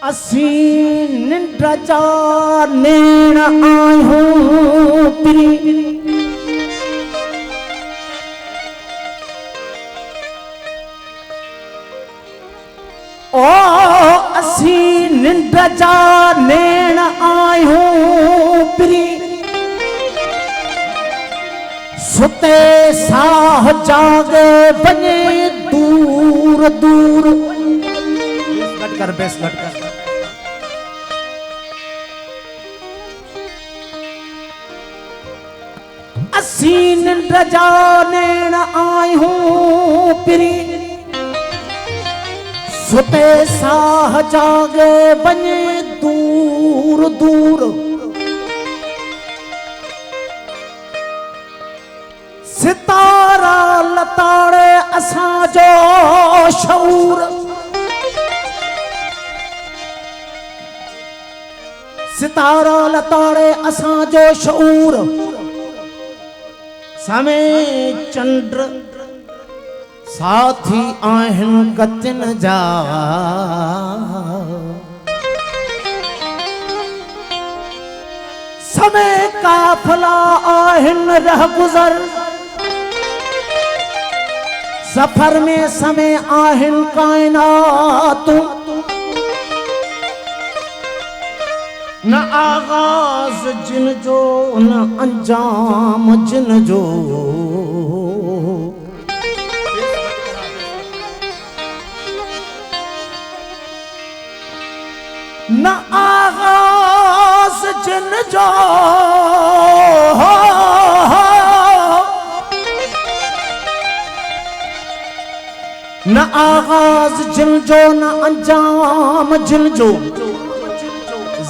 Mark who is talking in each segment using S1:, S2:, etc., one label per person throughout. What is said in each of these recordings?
S1: असी निंड जा नेण आयूं पिरी ओ असी निंड जा नेण आयूं पिरी सुते साह जागे बने दूर दूर बेस लट कर असी निंड जा नेण आयूं पिरी सुते साह जागे बने दूर दूर सितारा लताड़े असांजो शऊर सितारा लताड़े असांजो शऊर समय चंद्र साथी आहिन गतिन जा समय काफला आहिन रह गुजर सफर में समय आहिन कायनात न आगाज जिन जो न अंजाम जिन जो न आगाज जिन जो न आगाज जिन जो न अंजाम जिन जो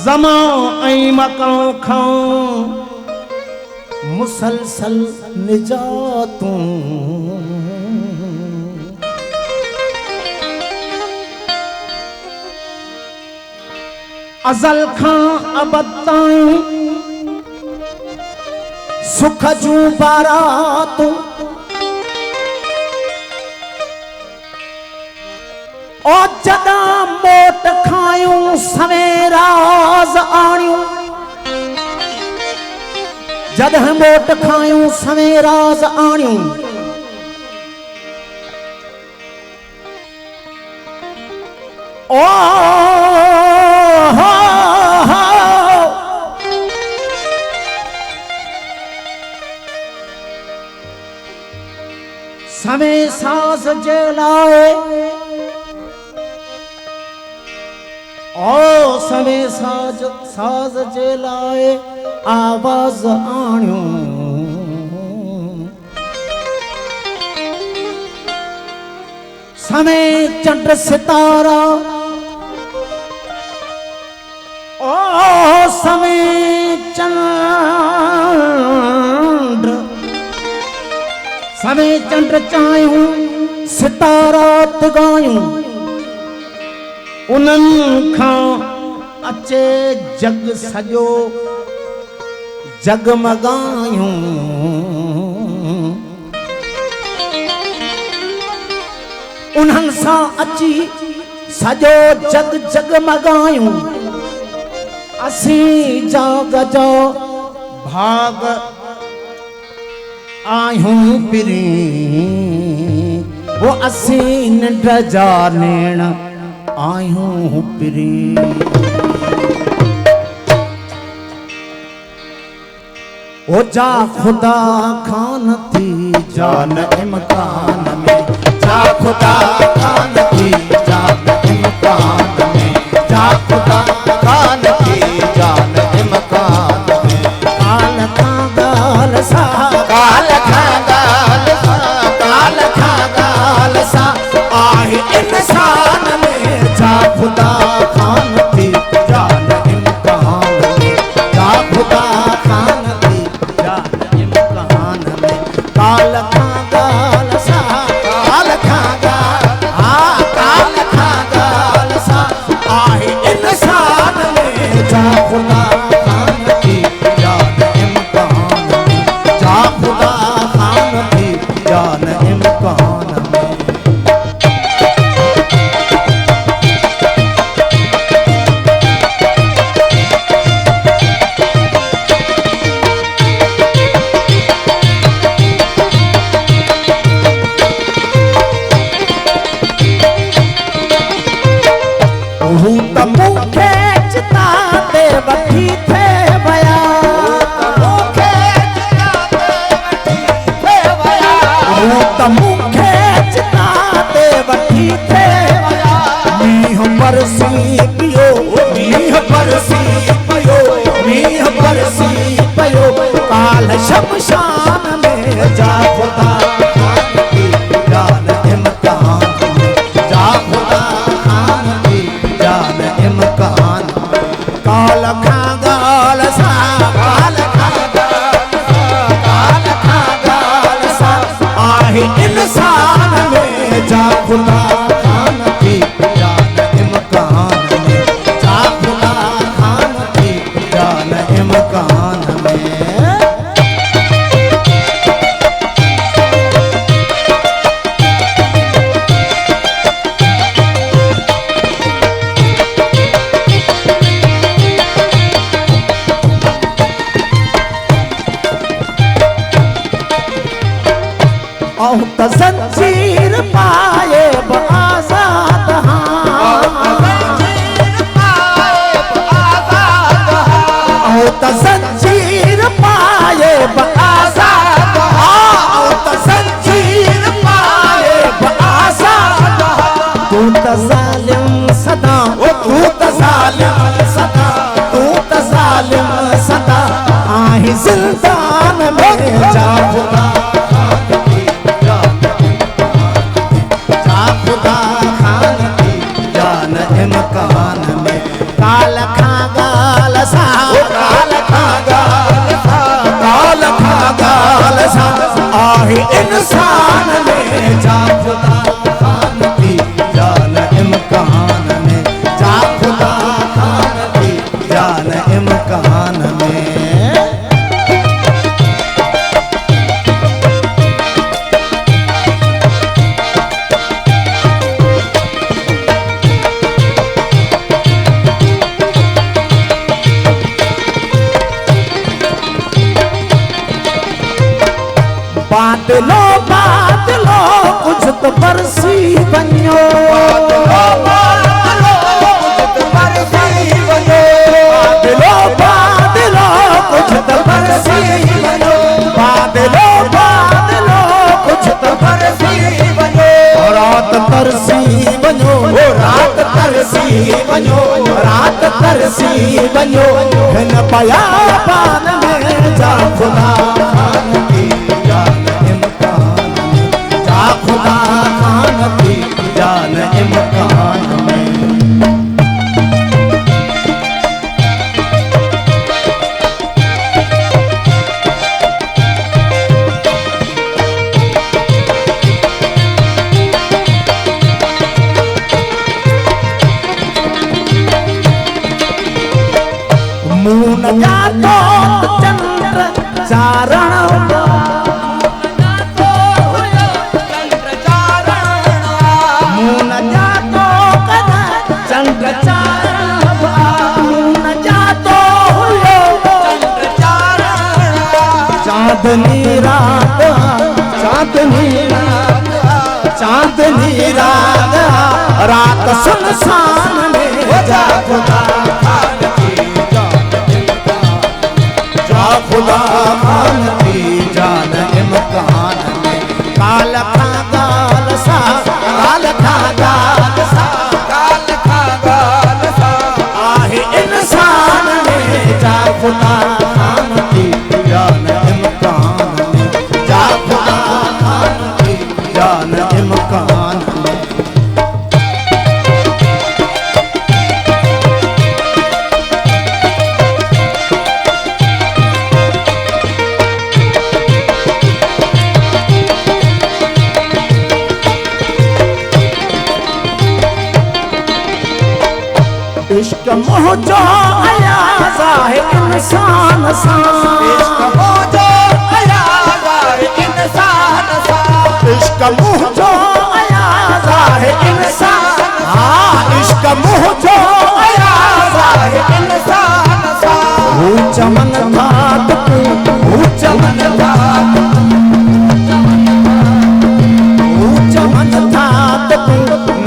S1: ज़मा ऐं मकां खां मुसलसल निजातूं अज़ल खां अबद ताईं सुख जूं बारातूं ओ जदा मोट खायूं सवेराज आणियूं जद मोट खायूं सवेराज आणियूं ओ समय साज जे लाए ओ समय साज जे लाए आवाज आणियूं समय चंड सितारा ओ समय चंड चायूं सितारा तिगायूं उन्हनि खां अचे जग सॼो जगमगायूं उन्हनि सां अची सॼो जग जगमगायूं असीं जाग जो भाग आयूं पिरी वो असीं निंड जा नेण आयूं पिरी ओ जा खुदा खान थी जान इम्कान में जा खुदा खान थी जान इम्कान में जा खुदा खान थी जान इम्कान में काल का गाल सा काल का गाल सा काल का गाल सा आहे इंसान में जा खुदा खान थी जान इम्कान में जा खुदा खान थी जान इम्कान में काल का गाल सा काल का गाल काल हूँ त मूंखे चिता ते वठी थे वया हूँ त मूंखे चिता ते वठी थे मींह बरसी पियो मींह बरसी पियो मींह बरसी पियो काल शमशान में जा खुदा काल खागाल सा काल खागाल सा आहे इंसान में जा खुदा खान की जान इम्कान में जा खुदा खान की जान इम्कान में त जंजीर पाए आजाद त जंजीर पाए आजाद त जंजीर पाए आजाद तू त जालिम सदा तू त जालिम सदा तू त जालिम सदा आहे जिंदान में जा खुदा इम्कान में काल खागाल सा काल खागाल सा काल खागाल सा आहे इंसान में जा खुदा खान की जान इम्कान में जा खुदा खान की जान इम्कान में बादलो बादलो कुछ तो बरसी बनो बादलो कुछ तो बरसी बनो बादलो बादलो कुछ तो बरसी बनो बादलो बादलो कुछ तो बरसी बनो रात तरसी बनो रात तरसी बनो रात तरसी बनो हिन बयाबान में जा खुदा खान की खुदा खान की जान इम्कान में मून जातो चंद्र चारण चांदनी रात चांदनी रात रात सुनसान में जा खुदा खान की जा खुदा खान की जान इम्कान में काल खागाल सा काल खागाल सा काल खागाल सा आहे इंसान में जा खुदा खान की जान इम्कान में जा खुदा खान की जान इम्कान में इश्क मोह जो अयाज़ा है इंसान सा इश्क मोह जो अयाज़ा है इंसान सा इश्क मोह जो अयाज़ा है इंसान हाँ इश्क मोह जो अयाज़ा है इंसान सा वो चमन था वो चमन था वो चमन था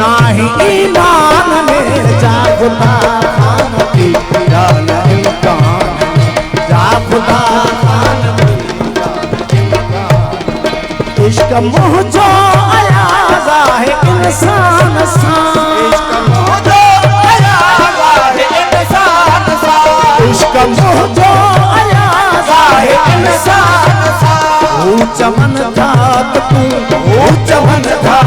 S1: ना ही ईमान में जा मोह जो अयाज़ा है इंसान सा,
S2: इश्क मोह जो अयाज़ा है इंसान सा,
S1: इश्क मोह जो अयाज़ा है इंसान सा। चमन था तू चमन था